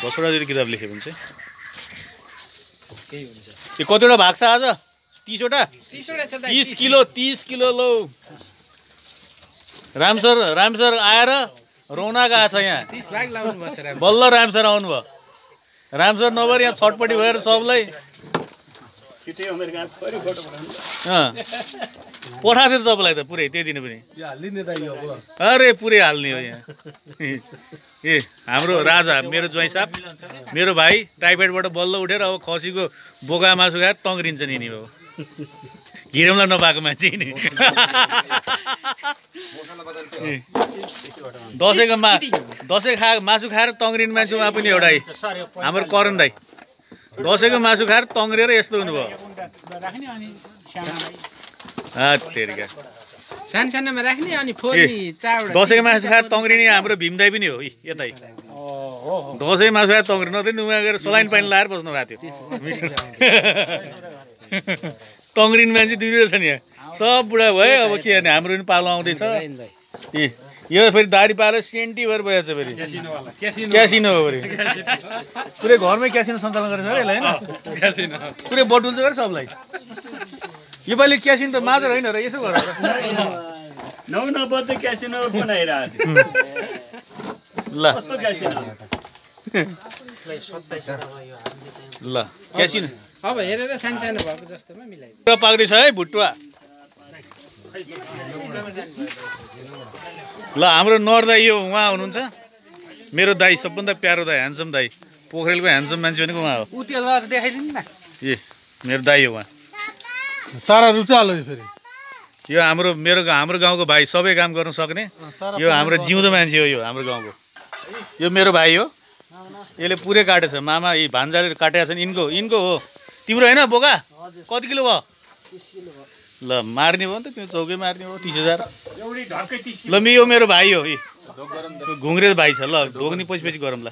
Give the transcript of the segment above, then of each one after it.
10वटा जति किताब लेख्यो भने चाहिँ यो कतिवटा भाग छ आज 30वटा 30 किलो 30 किलो लो राम सर आएर रौना गएको छ यहाँ 30 भाग लाउनु पर्छ राम बल्ल राम सर आउनु भयो राम सर नभएर यहाँ छटपटी भएर सबलाई छिटै अमेरिका फेरि फोटो पठाएको थियो तपाईँलाई त पुरै त्यही दिन पनि अरे पुरै हाल्ने हो यहाँ ए हाम्रो राजा मेरो ज्वाइँ साहब मेरो भाइ टाइफाइडबाट बल्ल उठेर अब खसीको बोका मासु खाएर तङ्ग्रिन्छ नि बाबु घिरौँला नपाएको मान्छे नि दसैँ मासु खाएर तङ्ग्रिने मान्छे उहाँ पनि एउटा हाम्रो करण दाइ दसैँको मासु खाएर तङ्ग्रेर यस्तो हुनुभयो तेरिका सानसानोमा राख्ने अनि फोर्नी चावल दसैँको मासु खाएर तङ्ग्रिने हाम्रो भीम दाइ पनि हो यतै दसैँ मासु खाएर तङ्ग्रिनु नदिनु उहाँ गएर सलाइन पानी लाएर बस्नु भएको थियो तङ्ग्रिने मान्छे दुईवटा छ नि यहाँ सब बुढा भयो अब के गर्ने हाम्रो पनि पालो आउँदैछ ए यो फेरि दारी पारेर सेन्टी भएर गएको छ फेरि क्यासिनो हो फेरि पुरै घरमै क्यासिनो सञ्चालन गरेछ है यसलाई होइन पुरै बटुल्छ गरे सबलाई योपालि क्यासिनो त माझ होइन र यसो गरेर 9 बजे क्यासिनो बनाइरहेको ल कस्तो क्यासिनो ल क्यासिनो अब हेरेर सानसानो भएको जस्तोमा मिलाइदिनु पाक्दैछ है भुटुवा ल हाम्रो नर दाई यो उहाँ हुनुहुन्छ मेरो दाई सबभन्दा प्यारो दाई ह्यान्डसम दाई पोखरेलको ह्यान्डसम मान्छे भनेको उहाँ हो देखाइदिनु न ए मेरो दाई हो उहाँ सारा रुचालो फेरि यो हाम्रो गाउँको भाइ सबै काम गर्न सक्ने यो हाम्रो जिउँदो मान्छे हो यो हाम्रो गाउँको यो मेरो भाइ हो यसले पुरै काटेछ मामा यी भान्जाले काटेको छ नि यिनको हो तिम्रो होइन बोका कति किलो भयो 30 किलो भयो ल मार्ने भयो नि त त्यो चौकै मार्ने हो 30,000 ल यो मेरो भाइ हो घुङ्रे भाइ छ ल ढोग्ने पछि गरौँला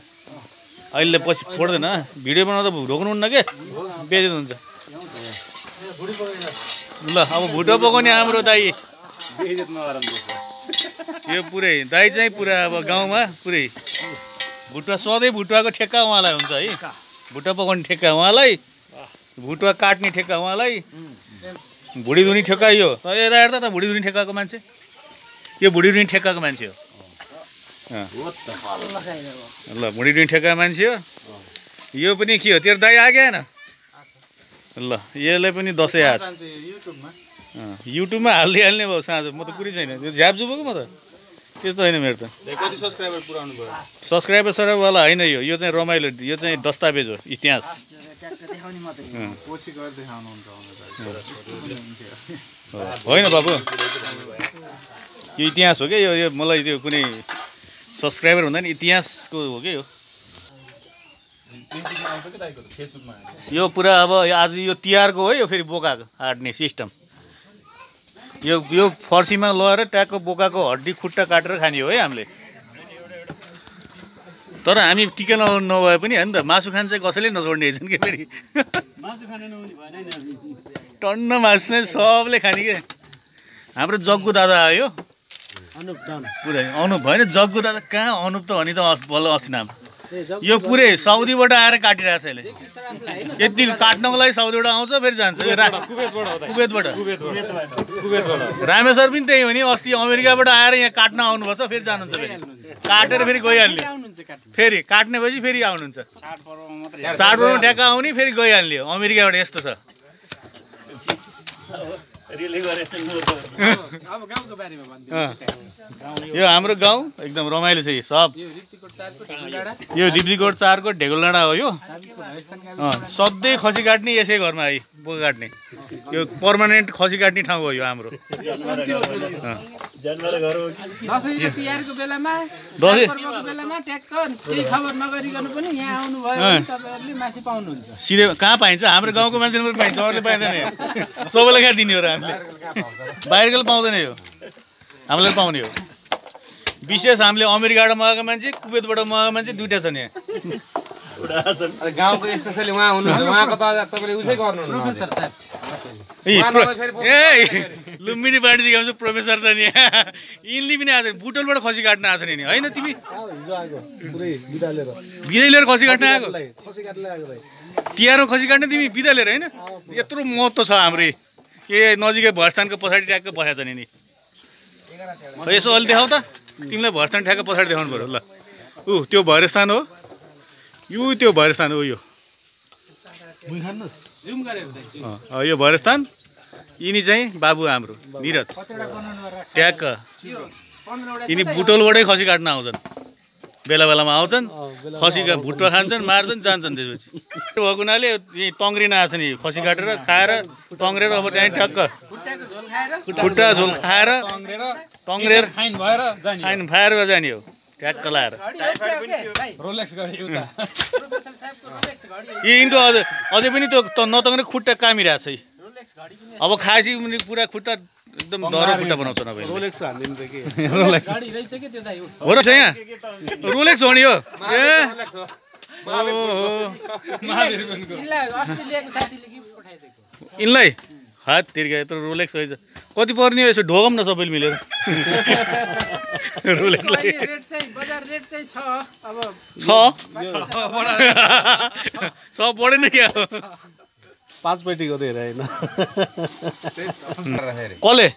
अहिले पछि फोड्दैन भिडियो बनाउँदा ढोग्नुहुन्न के बेच्नु हुन्छ ल अब भुटो पकाउने हाम्रो दाई यो पुरै दाई चाहिँ पुरा अब गाउँमा पुरै भुटुवा सधैँ भुटुवाको ठेक्का उहाँलाई हुन्छ है भुटुवा पकाउने ठेक्का उहाँलाई भुटुवा काट्ने ठेक्का उहाँलाई भुडी धुनी ठेक्का यो यता हेर्दा त भुडी धुनी ठेक्काको मान्छे यो भुडी धुनी ठेक्काको मान्छे हो ल भुडी धुनी ठेक्का मान्छे हो यो पनि के हो तेरो दाई आएन ल यसलाई पनि दसैँ आज युट्युबमा हाल्ने भयो साँझ म त कुरै छैन त्यो झ्याप्छु पो म त त्यस्तो होइन मेरो त कति सब्स्क्राइबर पुराउनु भयो सब्स्क्राइबर सरवाला होइन यो चाहिँ रमाइलो यो चाहिँ दस्तावेज हो इतिहास होइन बाबु यो इतिहास हो क्या यो मलाई त्यो कुनै सब्सक्राइबर हुँदैन इतिहासको हो क्या यो पुरा अब आज यो तिहारको हो यो फेरि बोकाको काट्ने सिस्टम यो फर्सीमा लगाएर ट्याकको बोकाको हड्डी खुट्टा काटेर खाने हो है हामीले तर हामी टिका नभए पनि होइन त मासु खान चाहिँ कसैले नछोड्ने रहेछन् कि फेरि टन्न मासु चाहिँ सबले खाने के हाम्रो जग्गु दादा आयो पुरै अनुप होइन जग्गु दादा कहाँ अनुप त भने त बल्ल अस्ति नाम यो पुरै साउदीबाट आएर काटिरहेको छ यसले यति काट्नको लागि साउदीबाट आउँछ फेरि जान्छ कुवेतबाट रामेश्वर पनि त्यही हो नि अस्ति अमेरिकाबाट आएर यहाँ काट्न आउनुपर्छ फेरि जानुहुन्छ फेरि काटेर फेरि गइहाल्ने फेरि काट्नेपछि फेरि आउनुहुन्छ चाडपर्वमा ट्याक्क आउने फेरि गइहाल्ने हो अमेरिकाबाट यस्तो छ यो हाम्रो गाउँ एकदम रमाइलो छ यो सब यो दिप्लीकोट 4 को ढेगुलडाँडा हो यो सधैँ खसी काट्ने यसै घरमा है बोका काट्ने यो पर्मानेन्ट खसी काट्ने ठाउँ हो यो हाम्रो सिधै कहाँ पाइन्छ हाम्रो गाउँको मान्छेले मात्रै पाइन्छ अरूले पाइँदैन सबैलाई कहाँ दिने हो र हामीले बाहिरकोले पाउँदैन यो हामीलाई पाउने हो विशेष हामीले अमेरिकाबाट मगाएको मान्छे कुवेतबाट मगाएको मान्छे दुईटा छ नि गाउँको स्पेसली उहाँ हुनुहुन्छ उहाँको त तपाईले उसै गर्नुहुन्न लुम्बिनी बाँडी सिकाउँछ प्रोफेसर छ नि यिनले पनि आज बुटोलबाट खसी काट्न आएको नि होइन तिमी हिजो आएको पुरै बिदा लिएर खसी काट्न आएको खसी काट्न आएको भाइ तिहारमा खसी काट्ने तिमी बिदा लिएर होइन यत्रो महत्त्व छ हाम्रो ए नजिकै भरस्थानको पछाडि ट्याक्क बसेको छ नि यसो अलि देखाउ त तिमीलाई भरस्थान ठ्याक्क पछाडि देखाउनु पऱ्यो ल त्यो भैरस्थान हो त्यो भैरस्थान हो यो यो भैरस्थान यिनी चाहिँ बाबु हाम्रो निरज ट्याक्क यिनी बुटोलबाटै खसी काट्न आउँछन् बेला बेलामा आउँछन् खसी भुटुवा खान्छन् मार्छन् जान्छन् त्यसपछि भएको हुनाले यहीँ तङ्ग्रिन आएको छ नि खसी काटेर खाएर तङ्ग्रेर अब त्यहीँ ठ्याक्क खुट्टा झोल खाएर तङ्ग्रेर फाइन फायर भएर जाने हो ठ्याक्क लाएर यिनको अझै पनि त्यो नतङ्ग्रे खुट्टा कामिरहेको छ अब खाएपछि पुरा खुट्टा एकदम डह्रो खुट्टा बनाउँछ नभए रोलेक्स हान्दिनु त के हो र यहाँ रोलेक्स हो नि हो ए यिनलाई हात तिर्का यत्रो रोलेक्स रहेछ कति पर्ने हो यसो ढोगम न सबैले मिलेर रोलेक्सलाई छ बढेन क्या 5 पेटीको त हेर हैन कसले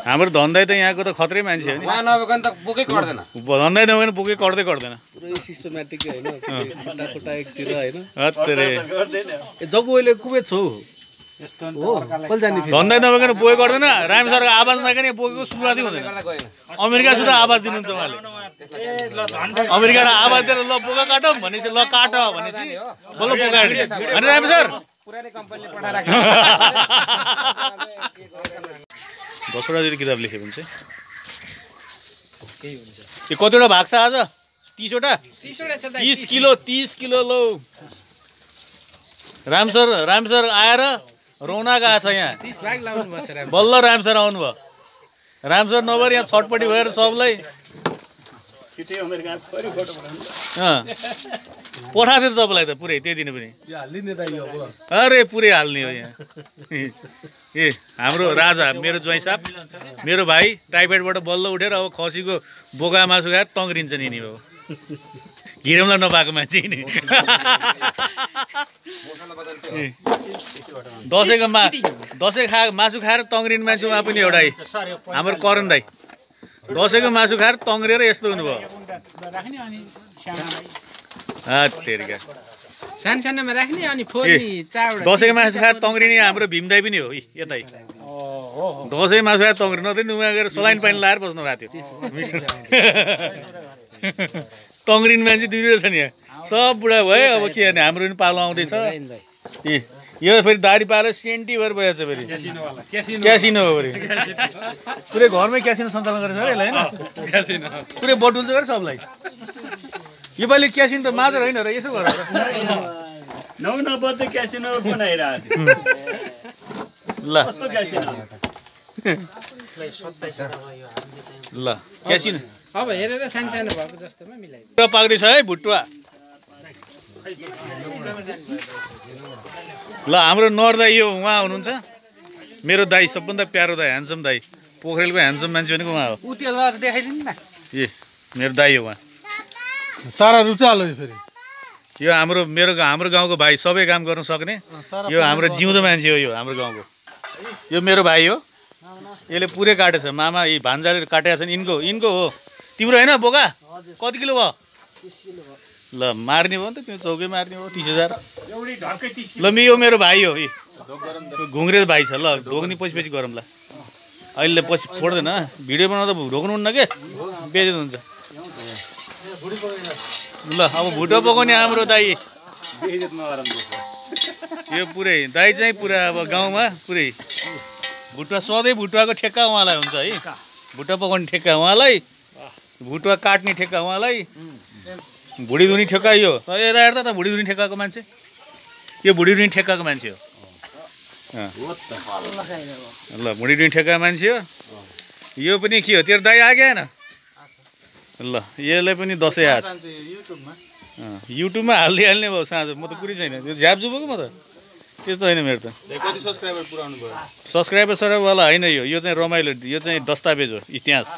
हाम्रो धन्दै त यहाँको त खत्रै मान्छे हो नि नभएको त बोकै गर्दैन धन्दै नभएन बोकै गर्दैन पुरै सिस्टमेटिक हैन खुट्टा खुट्टा एकतिर हैन अत्तरे ए जगुले कुबेत छौ यस्तो हो कल जाने फेरि धन्दै नभएन बोकै गर्दैन राम सरको आवाज नगर्ने बोकेको सुरुवातै हुँदैन अमेरिका सुधा आवाज दिनुहुन्छ उहाँले अमेरिकाबाट आवाज दिएर ल बोका काट भनेपछि ल काट भनेपछि बल्ल बोका काट्यो अनि राम सर पुरानै कम्पनीले पठाइराख्छ 10वटा जति किताब लेख्यो भने चाहिँ यो कतिवटा भाग छ आज 30वटा 30 किलो लौ राम सर आएर रौना गएको छ यहाँ 30 भाग लाउनु भएको छ बल्ल राम सर आउनुभयो राम सर नभएर यहाँ छटपट्टि भएर सबलाई पठाएको थियो तपाईँलाई त पुरै त्यही दिन पनि अरे पुरै हाल्ने हो यहाँ ए हाम्रो राजा मेरो ज्वाइँ साहब मेरो भाइ टाइफाइडबाट बल्ल उठेर अब खसीको बोका मासु खाएर तङ्ग्रिन्छ नि हो घिरौँला नपाएको मान्छे नि दसैँ मासु खाएर तङ्ग्रिने मान्छे उहाँ पनि एउटा हाम्रो करण दाई दसैँको मासु खाएर तङ्ग्रेर यस्तो हुनुभयो तेरिका सानसानोमा राख्ने अनि फोर्नी चाउडा दसैँको मासु खाएर तङ्ग्रिने हाम्रो भीम दाई पनि हो यतै दसैँ मासु खाएर तङ्ग्रिनु नत्र नुमा गएर सलाइन पानी लाएर बस्नु भएको थियो तङ्ग्रिने मान्छे 2 छ नि यहाँ सब बुढा भयो अब के भने हाम्रो पनि पालो आउँदैछ यो फेरि दारी पारेर सेन्टी भएर बसेको छ फेरि क्यासिनो हो फेरि पुरै घरमै क्यासिनो सञ्चालन गरेछ है यसलाई होइन पुरै बटुल्छ अरे सबलाई योपालि क्यासिनो त माझ होइन र यसो गरेर 9 बजे क्यासिनो बनाइरहेको थियो ल कस्तो क्यासिनो ल क्यासिनो अब हेरेर सानसानो भएको जस्तोमा मिलाइ पाक्दैछ है भुटुवा ल हाम्रो नर दाई यो उहाँ हुनुहुन्छ मेरो दाई सबभन्दा प्यारो दाई ह्यान्डसम दाई पोखरेलको ह्यान्डसम मान्छे भनेको उहाँ हो उ त्यो ल देखाइदिनु न ए मेरो दाई हो उहाँ सारा रुचालो फेरि यो हाम्रो गाउँको भाइ सबै काम गर्न सक्ने यो हाम्रो जिउँदो मान्छे हो यो हाम्रो गाउँको यो मेरो भाइ हो यसले पुरै काटेछ मामा यी भान्जाले काटेको छ नि यिनको हो तिम्रो होइन बोका कति किलो भयो 30 किलो भयो ल मार्ने भयो नि त तिम्रो चौकै मार्ने भयो 30,000 ल यो मेरो भाइ हो घुङ्रे भाइ छ ल ढोक्ने पछि गरौँ ल अहिले पछि फोड्दैन भिडियो बनाउँदा ढोक्नुहुन्न के बेच्नु हुन्छ ल अब भुटो पकाउने हाम्रो दाई यो पुरै दाई चाहिँ पुरा अब गाउँमा पुरै भुटुवा सधैँ भुटुवाको ठेक्का उहाँलाई हुन्छ है भुटुवा पकाउने ठेक्का उहाँलाई भुटुवा काट्ने ठेक्का उहाँलाई भुडी धुनी ठेक्का यो यता हेर्दा त भुडी धुनी ठेक्काको मान्छे यो भुडी धुनी ठेक्काको मान्छे हो ल भुडी धुनी ठेक्का मान्छे हो यो पनि के हो तेरो दाई आगे होइन ल यसलाई पनि दसैँ आज युट्युबमा हाल्ने भयो साँझ म त कुरै छैन त्यो झ्याप्छु भएको म त त्यस्तो होइन मेरो त कति सब्स्क्राइबर पुराउनु भयो सब्सक्राइबर सरवाला होइन यो चाहिँ रमाइलो यो चाहिँ दस्तावेज हो इतिहास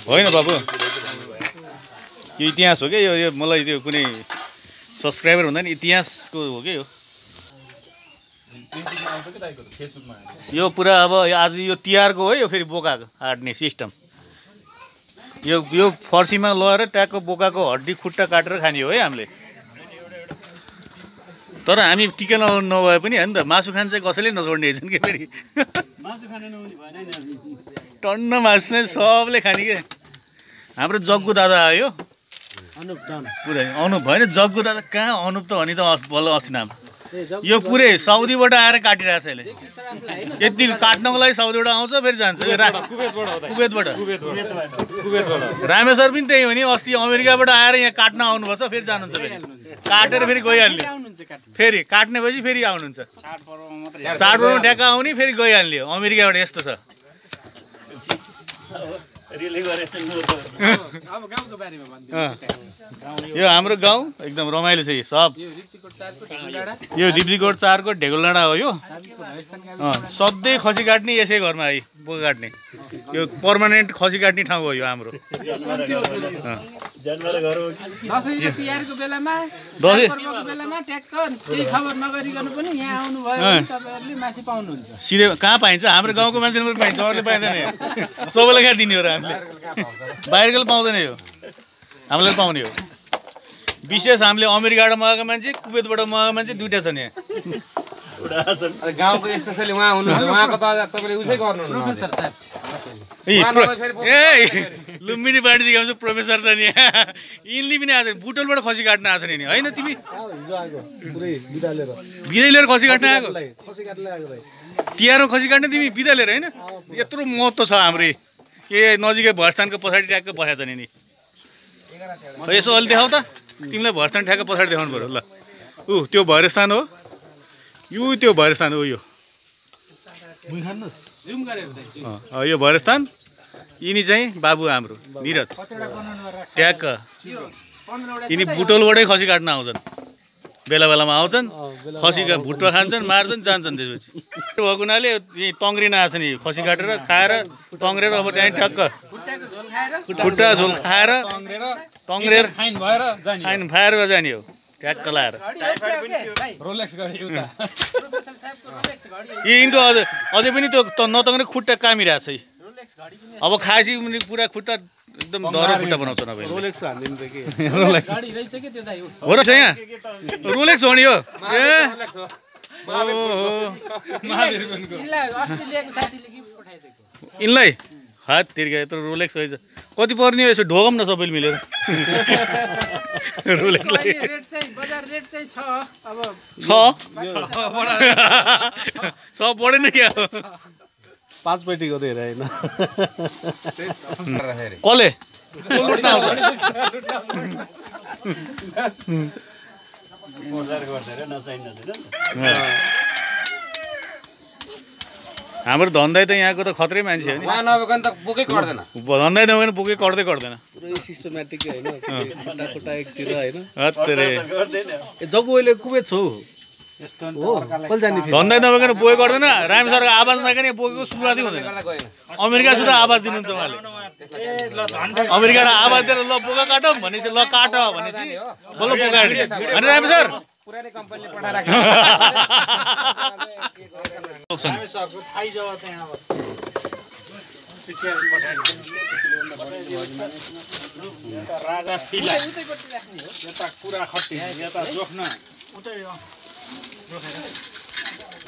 होइन बाबु यो इतिहास हो क्या यो मलाई त्यो कुनै सब्सक्राइबर हुँदैन इतिहासको हो क्या यो पुरा अब आज यो तिहारको हो यो फेरि बोकाको हाट्ने सिस्टम यो फर्सीमा लगाएर ट्याक्क बोकाको हड्डी खुट्टा काटेर खाने हो है हामीले तर हामी टिका नभए पनि होइन त मासु खान चाहिँ कसैले नछोड्ने छन् कि फेरि टन्न मासु चाहिँ सबले खाने के हाम्रो जग्गु दादा आयो पुरै अनुप होइन जग्गु दादा कहाँ अनुप त भने त बल्ल अस्ति नाम यो पुरै साउदीबाट आएर काटिरहेछ यसले यति काट्नको लागि साउदीबाट आउँछ फेरि जान्छ कुवेतबाट रामेश्वर पनि त्यही हो नि अस्ति अमेरिकाबाट आएर यहाँ काट्न आउनुपर्छ फेरि जानुहुन्छ फेरि काटेर फेरि गइहाल्ने फेरि काट्नेपछि फेरि आउनुहुन्छ चाडपर्वमा ट्याक्क आउने फेरि गइहाल्ने अमेरिकाबाट यस्तो छ यो हाम्रो गाउँ एकदम रमाइलो छ यो सब यो दिप्लीकोट 4 को ढेगुलडाँडा हो यो सधैँ खसी काट्ने यसै घरमा आई बोका काट्ने यो पर्मानेन्ट खसी काट्ने ठाउँ हो यो हाम्रो सिधै कहाँ पाइन्छ हाम्रो गाउँको मान्छेले पनि पाइन्छ अरूले पाइँदैन सबैलाई कहाँ दिने हो र हामीले बाहिरकोले पाउँदैन यो हामीलाई पाउने हो विशेष हामीले अमेरिकाबाट मगाएको मान्छे कुवेतबाट मगाएको मान्छे दुइटा छन् यहाँ गाउँको स्पेसली उहाँ हुनुहुन्छ उहाँको त तपाईँले उसै गर्नुहुन्छ प्रोफेसर साहब लुम्बिनी बाटी सिकाउँछु प्रोफेसर छ नि यिनले पनि आज बुटोलबाट खसी काट्न आएको नि होइन तिमी बिदा लिएर खसी काट्न आएको तिहारमा खसी काट्ने तिमी बिदा लिएर होइन यत्रो महत्त्व छ हाम्रो ए नजिकै भरस्थानको पछाडि ट्याक्क बसेको छ नि यसो अलि देखाउ त तिमीलाई भरस्थान ठ्याक्क पछाडि देखाउनु पऱ्यो ल त्यो भैरस्थान हो त्यो भैरस्थान हो यो भैरस्थान यिनी चाहिँ बाबु हाम्रो निरज ट्याक्क यिनी बुटोलबाटै खसी काट्न आउँछन् बेला बेलामा आउँछन् खसीका भुट्टो खान्छन् मार्छन् जान्छन् त्यसपछि भएको हुनाले यहीँ तङ्ग्रिन आएको छ नि खसी काटेर खाएर तङ्ग्रेर अब त्यहीँ ठ्याक्क खुट्टा झोल खाएर तङ्ग्रेर फाइन भएर जाने हो ट्याक्क लाएर यिनको अझै पनि त्यो नतङ्ग्रे खुट्टा कामिरहेको छ अब खाएपछि पुरा खुट्टा एकदम दह्रो खुट्टा बनाउँछ नभए रोलेक्स हो र यहाँ रोलेक्स हो नि हो यिनलाई हात तिर्का यत्रो रोलेक्स रहेछ कति पर्ने हो यसो ढोगम न सबैले मिलेर रोलेक्सलाई छ बढेन क्या 5 पैँठीको त हेर होइन कसले हाम्रो धन्दै त यहाँको त खत्रै मान्छे हो नि धन्दै नभएन बोकै गर्दैन पुरै सिस्टमेटिक होइन खुट्टा एकतिर होइन जग्गुले कुवेत छौ धन्दै नभइकन बोके गर्दैन रामेश्वरको आवाज नगर्ने बोकेको सुरुवातै हुँदैन अमेरिका सुधा आवाज दिनुहुन्छ उहाँले अमेरिकाबाट आवाज दिएर ल बोका काटौँ भनेपछि ल काट भनेपछि बल्ल बोका काट्ने होइन रामेश्वर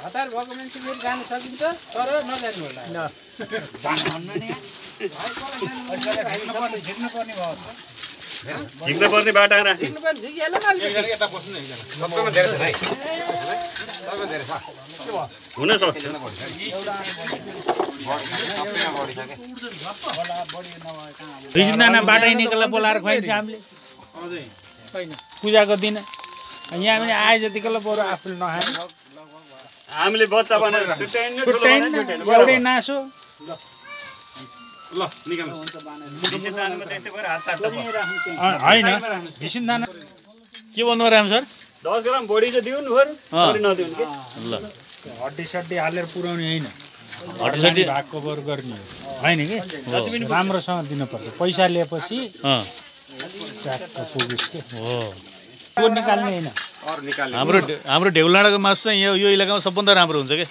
हतार भएको मान्छे फेरि जान सकिन्छ तर नजानु होला झिक्न पर्ने बाटा हुन सक्छ बाटै निकालेर बोलाएर खुवाइन्छ हामीले पूजाको दिन यहाँ पनि आए जतिकोलाई बरु आफूले नखाने हामीले बच्चा बनाएर एउटै नासो ल निकाल्नुहोस् भिसिन दानमा त्यस्तै गरेर हात काट्छ होइन के भन्नु राम सर 10 ग्राम बढी चाहिँ दिउनु पर्यो बढी नदिउनु के ल हड्डी सड्डी हालेर पुर्याउने होइन हड्डी भाग कभर गर्ने होइन कि राम्रोसँग दिनुपर्छ पैसा लिएपछि ट्याक्क पुगोस् के हो त्यो निकाल्ने होइन हाम्रो ढेउलाडाको मासु चाहिँ यो इलाकामा सबभन्दा राम्रो हुन्छ के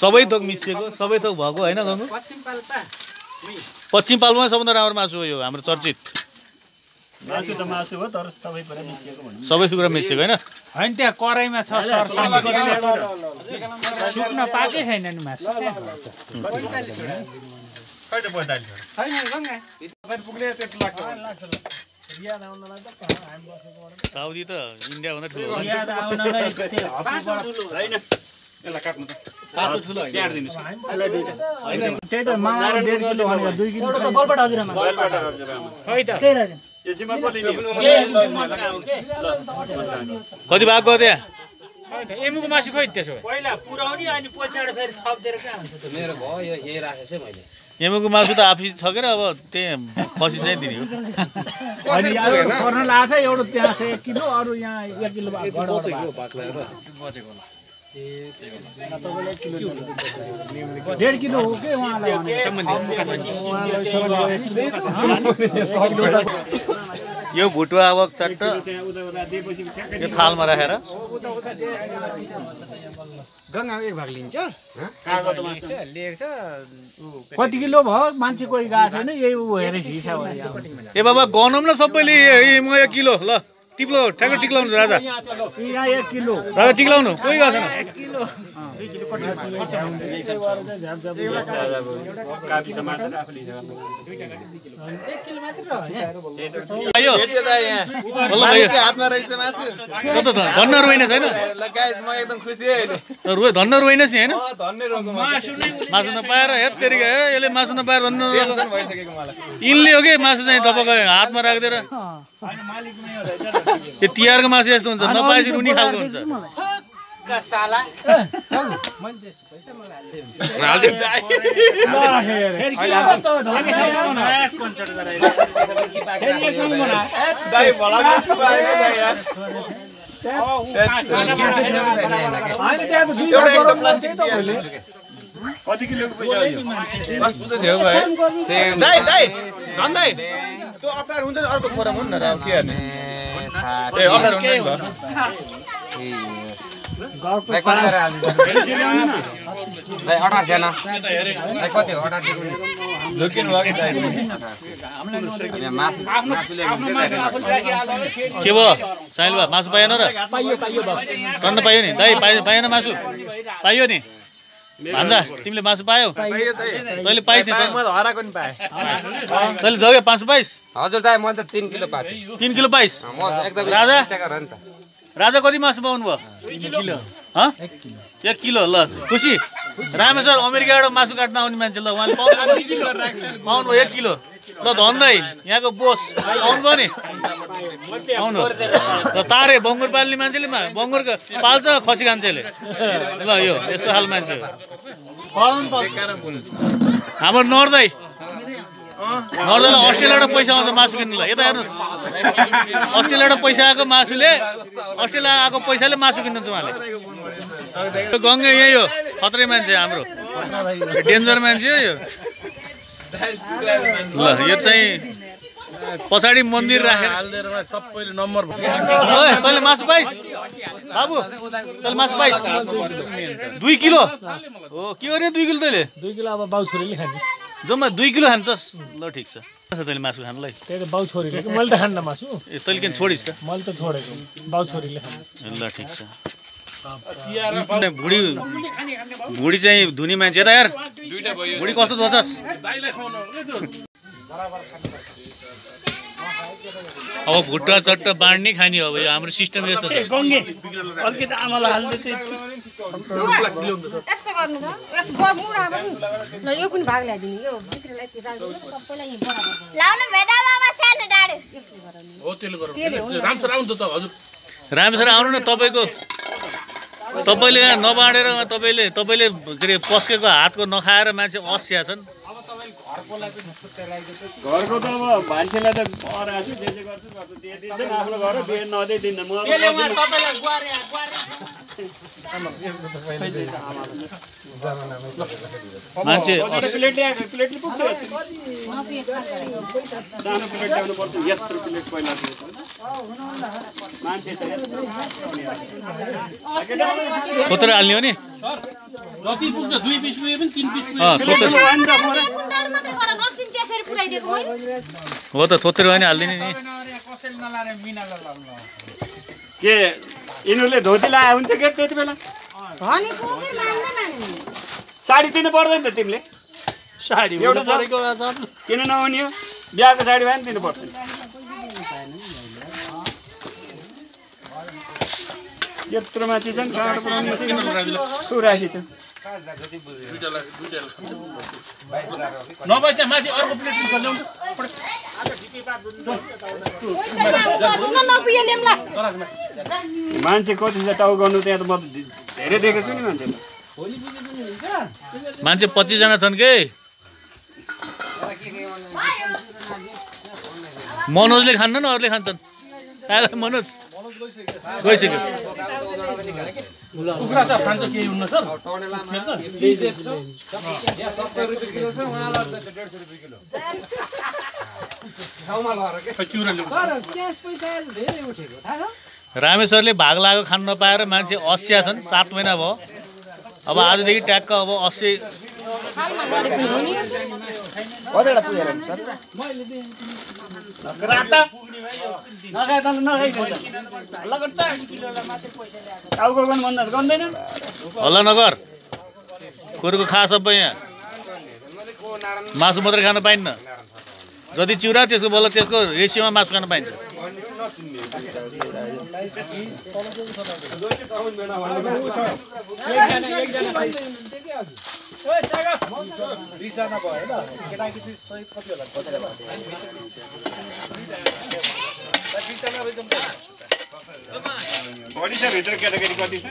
सबै थोक मिसिएको सबै थोक भएको होइन गङ्गु पश्चिम पाल्पामा सबभन्दा राम्रो मासु हो यो हाम्रो चर्चित मासु त मासु हो तर सबै कुरा मिसिएको भन्नु सबै कुरा मिसिएको होइन होइन त्यहाँ कराईमा छ सुक्न पाएकै छैन नि मासु साउदी त इन्डिया भन्दा ठुलो हो कति भाग गयो त्यहाँ एमुको मासु खोइ त्यसो पहिला पुराउने अनि पछाडि फेरि थप्दिएर कहाँ हुन्छ त मेरो भयो यो यही राखेको चाहिँ मैले एमुको मासु त आफै छ के अब त्यहाँ खसी चाहिँ दिने हो अनि पर्न लाग्छ एउटा त्यहाँ छ 1 किलो अरू यहाँ 1 किलो डेढ किलो हो के उहाँलाई यो भुटुवा अब चट्ट यो थालमा राखेर गङ्गा एक भाग लिन्छ कति किलो भयो मान्छे कोही गएको छैन यही उ हेरेर हिसाब ए बाबा गनौँ न सबैले म 1 किलो ल टिप्लो ठ्याक्क टिक्लाउनु राजा यहाँ 1 किलो राजा टिक्लाउनु कोही गएको छैन 1 किलो धन्न रोइने छैन धन्न रोइनस् नि होइन मासु नपाएर हेत्तेरिका यसले मासु नपाएर धन्न यिनले हो कि मासु चाहिँ तपाईँको हातमा राखिदिएर यो तिहारको मासु यस्तो हुन्छ नपाएपछि रुनी खालको हुन्छ कति किलोको पैसा त्यो अप्ठ्यारो हुन्छ नि अर्को फोरम हुन् न र चियार्ने ए अप्ठ्यारो हुन्छ नि के भयो साइल बा मासु पाएन र टन्न पाइयो नि दाइ पाएन मासु पाइयो नि भन्दा तिमीले मासु पायौ तैँले पाइस् नि हराएको नि पाएँ तैँले जग्यो 5 पाइस् हजुर दाइ मैले त 3 किलो पाछु 3 किलो पाइस् म एकदम राजा टका रहन्छ राजा कति मासु पाउनु भयो 1 किलो 1 किलो ल खुसी रामेश्वर अमेरिकाबाट मासु काट्न आउने मान्छे ल उहाँले पाउनु भयो 1 किलो ल धन्दै यहाँको बोस आउनु भयो नि आउनु र तारे बङ्गुर पाल्ने मान्छेले बङ्गुर पाल्छ खसी खान्छेले ल यो यस्तो खाल मान्छे हाम्रो नर्दै अस्ट्रेलियाबाट पैसा आउँछ मासु किन्नुलाई यता हेर्नुहोस् अस्ट्रेलियाबाट पैसा आएको मासुले अस्ट्रेलिया आएको पैसाले मासु किन्नुहुन्छ उहाँले गङ्गे यही हो खत्रै मान्छे हाम्रो डेन्जर मान्छे हो यो ल यो चाहिँ पछाडि मन्दिर राखेर सबैले नम्बर तैँले मासु पाइस् बाबु तैँले मासु पाइस् 2 किलो हो के गर्ने 2 किलो तैँले 2 किलो अब बाउ छोरीले खान्छ जम्मा 2 किलो खान्छस् ल ठिक छ तैँले मासु खानुलाई त्यही त बाउ छोरीले मैले त खान्न मासु ए तैँले किन छोडिस् त मैले त छोडेको बाउ छोरीले खान्छ ल ठिक छ भुडी चाहिँ धुनी मान्छे त यार भुडी कस्तो धोछस् अब भुट्टा चट्टा बाँड्ने खाने अब यो हाम्रो सिस्टम यस्तो छ गङ्गे अलिकति आमालाई हाल्दै चाहिँ यस्तो गर्नु त ल यो पनि भाग ल्याइदिनु यो बिक्रीलाई चाहिँ सबैलाई यही बराबर लाउनु भेटा बाबा सानो डाडे हो त्यसले गर्नु राम सर आउनु त हजुर रामेश्वर आउनु न तपाईँको तपाईँले यहाँ नबाँडेर तपाईँले के अरे पस्केको हातको नखाएर मान्छे अस्या छन्। घरको त अब मान्छेलाई त पराछु जे जे गर्छु त्यो दिन्छ नि आफ्नो घर बिहे नदिए दिन्न म मान्छे प्लेटले पुग्छ सानो प्लेट ल्याउनु पर्छ यत्रो प्लेट पहिला मान्छे थोत्रो हाल्ने हो नि जति पुग्छ 2 पिस पुगे पनि 3 पिस हो त थोत्रो भने हाल्दिने नि के यिनीहरूले धोती लगायो हुन्थ्यो के त्यति बेला साडी दिनु पर्दैन त तिमीले साडी एउटा किन नहुने हो बिहाको साडी भए पनि दिनु पर्छ यत्रो माथि छन् नभए चाहिँ माथि अर्को प्लेट ल्याउनु मान्छे कति छ टाउ गर्नु त्यहाँ त म धेरै देखेको छु नि मान्छे 25 जना छन् के मनोजले खान्न न अरूले खान्छन् मनोज गइसक्यो कुखुरा त खान्छ केही हुन्न सर रामेश्वरले भाग लागेको खान नपाएर मान्छे अस्या छन् 7 महिना भयो अब आजदेखि ट्याक्क अब 80 हल्ला नगर कुरोको खा सबै यहाँ मासु मात्रै खान पाइन्न जति चिउरा त्यसको बल्ल त्यसको रेसियोमा मासु खान पाइन्छ बढी छ भित्र केटाकेटी कति छ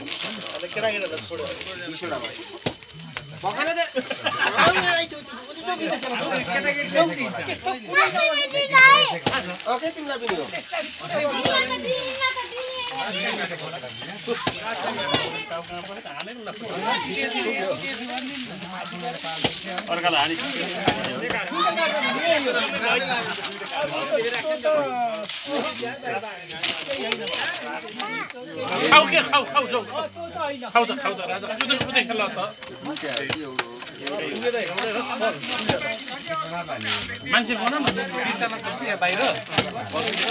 मान्छे भन न बिसाना छ के बाहिर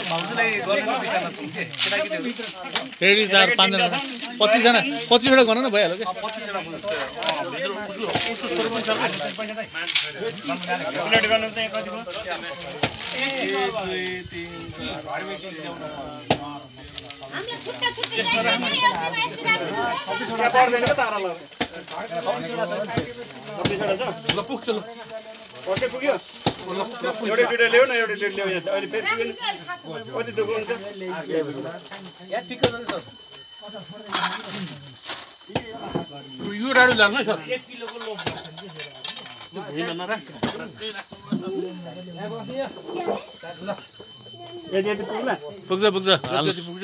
भाउजूलाई गर्न बिसाना छ के फेरि 4-5 जना 25 जना 25 वटा गर्न न भइहाल्यो के 25 जना प्लेट गर्नु चाहिँ कति भयो 1 2 कति पुग्यो एउटा दुईटा ल्याउ न एउटा दुईटा ल्याउ यहाँ अहिले फेरि पुगेन कति दुःख हुन्छ यो डाडु लाग्नु सर यति यति पुग्ला पुग्छ पुग्छ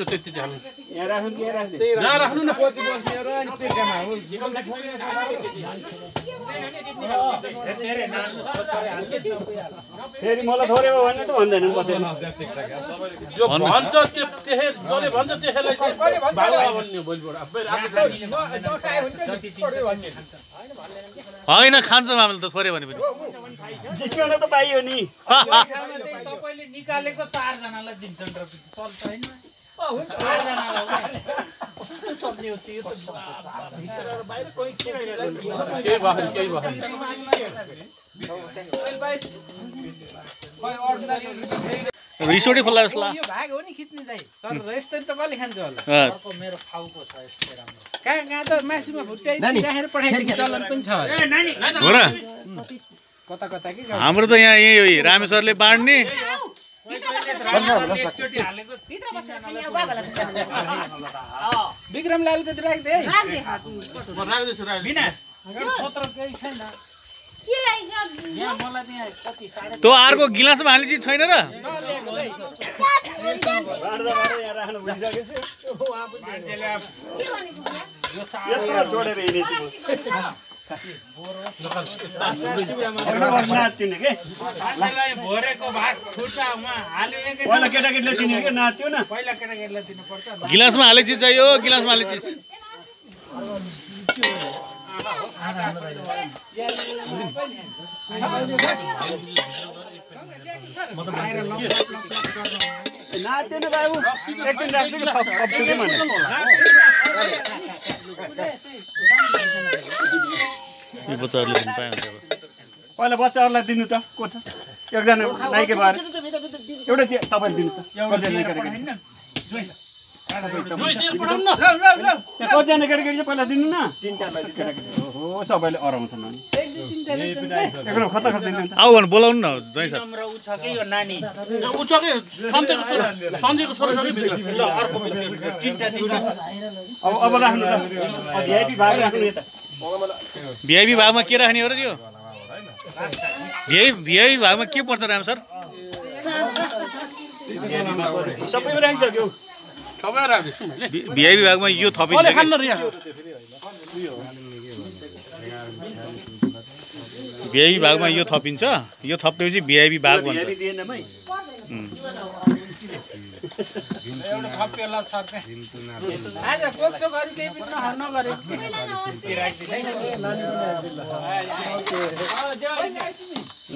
त्यति चाहिँ यहाँ राख्नु कि यहाँ राख्नु यहाँ राख्नु न फेरि मलाई थोरै हो भने त भन्दैन बसेन जो भन्छ त्यसले भन्छ त्यसलाई भागला भन्ने होइन खान्छ मामले त थोरै भने पनि जिस्काउन त पाइयो नि तपाईले निकालेको 4 जनालाई दिन्छन् र चल्छ हैन रिसोर्टै खोला जस्तो लाग्यो भाग हो नि खिच्ने दाइ सर यस्तै तपाईले खान्छ होला अर्को मेरो खाउको छ यस्तै राम्रो कहाँ त मासुमा भुट्याइ राखेर पठाइदिनु चलन पनि छ हो र कता कता के हाम्रो त यहाँ यही रामेश्वरले बाँड्ने विक्रम लालको तिर राख्दै है म राख्दैछु बिना सत्र केही छैन के लाग्छ यहाँ मलाई त्यहाँ कति साढे त्यो अर्को गिलासमा हाल्ने चिज छैन र यत्रो छोडेर हिँडेछु नाच्थ्यो के मान्छेलाई भोरेको भाग खुट्टामा हाल्यो एकै पहिला केटाकेटीले चिन्यो कि नाच्थ्यो न पहिला केटाकेटीलाई दिनुपर्छ गिलासमा हाल्ने चिज चाहियो गिलासमा हाल्ने चिज नाच्दैन बाबु एकछिन राख्छु कि थप्छु कि भने यो बच्चाहरूले पनि पाइन्छ अब पहिला बच्चाहरूलाई दिनु त को छ एकजना नाइके भएर एउटा तपाईँले दिनु त कतिजना केटाकेटी कतिजना केटाकेटी चाहिँ पहिला दिनु न केटाकेटी हो सबैले अराउँछन् अनि एकरो खतरा खतरा दिनु त आऊ भने बोलाउनु न जय सर र उ छ के यो नानी उ छ के सन्देको छोराछोरी ल अर्को तिनटा दिनु अब राख्नु त भिआइपी भाग राख्नु यता भिआइपी भागमा के राख्ने हो र त्यो भिआइपी भागमा के पर्छ राम सर सबैमा राखिसक्यो सबै राख्दैछु मैले भिआइपी भागमा यो थपिन्छ कसले कि खान्न रिया भिआइपी भागमा यो थपिन्छ यो थपेपछि भिआइपी भाग भन्छ दिएनमै एउटा थप्पेला सक्ने आज कोक्सो गरी केही पनि नगरे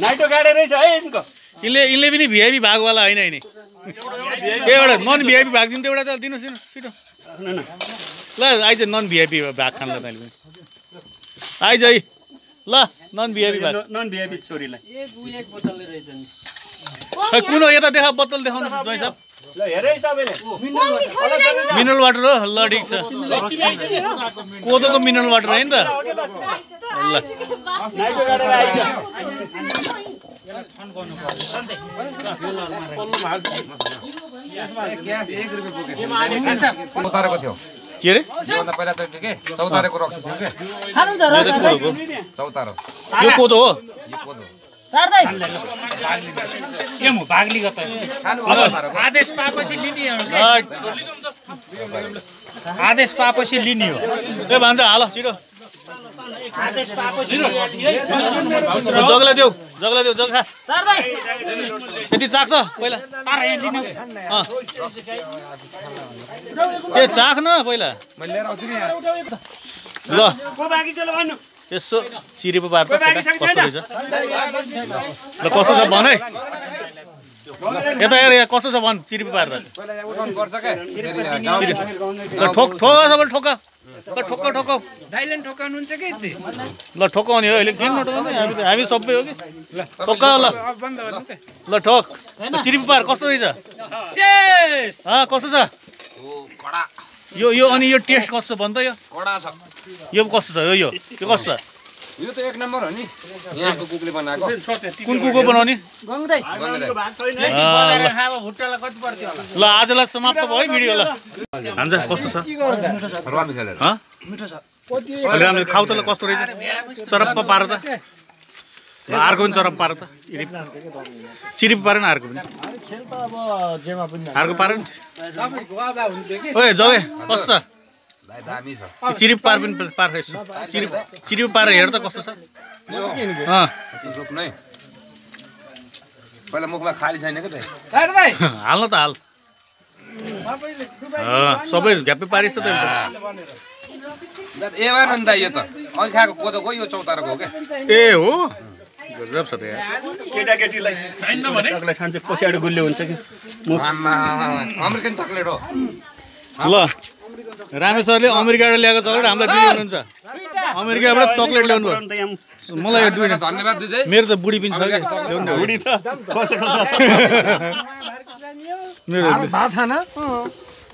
नाइटो गाडे रहेछ है यिनको यिनले पनि भिआइपी भागवाला होइन नि एउटा नन भिआइपी भाग दिनु त एउटा त दिनुहोस् दिनुहोस् छिटो ल आइज नन भिआइपी भाग खानलाई तैँले पनि आइज है ल नन भिआइपी भाग नन भिआइपी छोरीलाई एक बोतलले रहेछ नि खै कुन हो यता देखा बोतल देखाउनुहोस् जय साहब ल हेरै सबैले मिनरल वाटर हो ल ठिक छ कोदोको मिनरल वाटर होइन त ल नाइटो गाडेर आइज चौतारेको थियो के अरे योभन्दा पहिला त थियो के चौतारेको रक्सी थियो के चौतारो यो कोदो हो यो कोदो के मु भाग्ली गत खानु चौतारोको आदेश पाएपछि लिने हो के आदेश पाएपछि लिने हो ए भन्छ हाल छिटो आदेश पाएपछि जगला देऊ जग खा यति चाख्छ पहिला ए चाख न पहिला मैले लिएर आउँछु नि यहाँ ल को बाँकी छ ल भन्नु यसो चिरेको पार त कस्तो रहेछ ल कस्तो छ भन है यता हेर यहाँ कस्तो छ भन चिरेको पार त पहिला यहाँ उठाउनु पर्छ के ल ठोक सबैले ठोक ठोक थाइल्यान्ड ठोकाउनुहुन्छ कि ल ठोकाउने हो अहिले किन नठोकाउने हामी सबै हो कि ठोका ल बन्द गर्नु त ल ठोक चिरिपी पार कस्तो रहेछ कस्तो छ यो अनि यो टेस्ट कस्तो भन् त यो कडा छ यो कस्तो छ यो कस्तो छ यो त एक नम्बर हो नि यहाँको कुकले बनाएको कुन कुको बनाउने भुट्टालाई कति पर्थ्यो होला ल आजलाई समाप्त भयो भिडियो ल हान्छ कस्तो छ रमी खेलेर मिठो छ राम्रले खाउ त ल कस्तो रहेछ चरप्प पार त ल अर्को पनि चरप्प पार त चिरिप पारेन अर्को पनि अर्को पारेन ओए जगे कस्तो छ दामी छ चिरिप पार पनि पार यसो चिरिप पार हेर त कस्तो छ रोप्नु है पहिला मुखमा खाली छैन के त हाल्न त हाल सबै झ्याप्पै पारिस् त ए भएन नि त यो त अघि खाएको कोदोको यो चौतारोको हो क्या ए हो गजब छ त यार केटाकेटीलाई चक्लेट खान्छ पछाडि गुल्ले हुन्छ कि अमेरिकन चक्लेट हो ल रामेश्वरले अमेरिकाबाट ल्याएको चक्लेट हामीलाई दिनु हुनुहुन्छ अमेरिकाबाट चक्लेट ल्याउनु भयो मलाई यो दुईटा धन्यवाद दिदी मेरो त बुढी पनि छ कि ल्याउनु बुढी त कसैको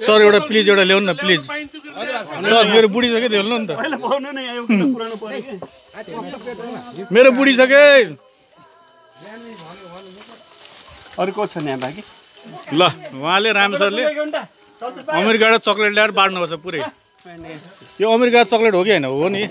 सर एउटा प्लिज एउटा ल्याउनु न प्लिज सर मेरो बुढी छ कि ल्याउनु नि त पहिला पाउनु न यो पुरानो पर्यो कि मेरो बुढी छ कि अरू को छ नि यहाँ बाँकी ल उहाँले रामेश्वरले अमेरिकाबाट चक्लेट ल्याएर बाँड्नुपर्छ पुरै यो अमेरिका चक्लेट हो कि होइन हो नि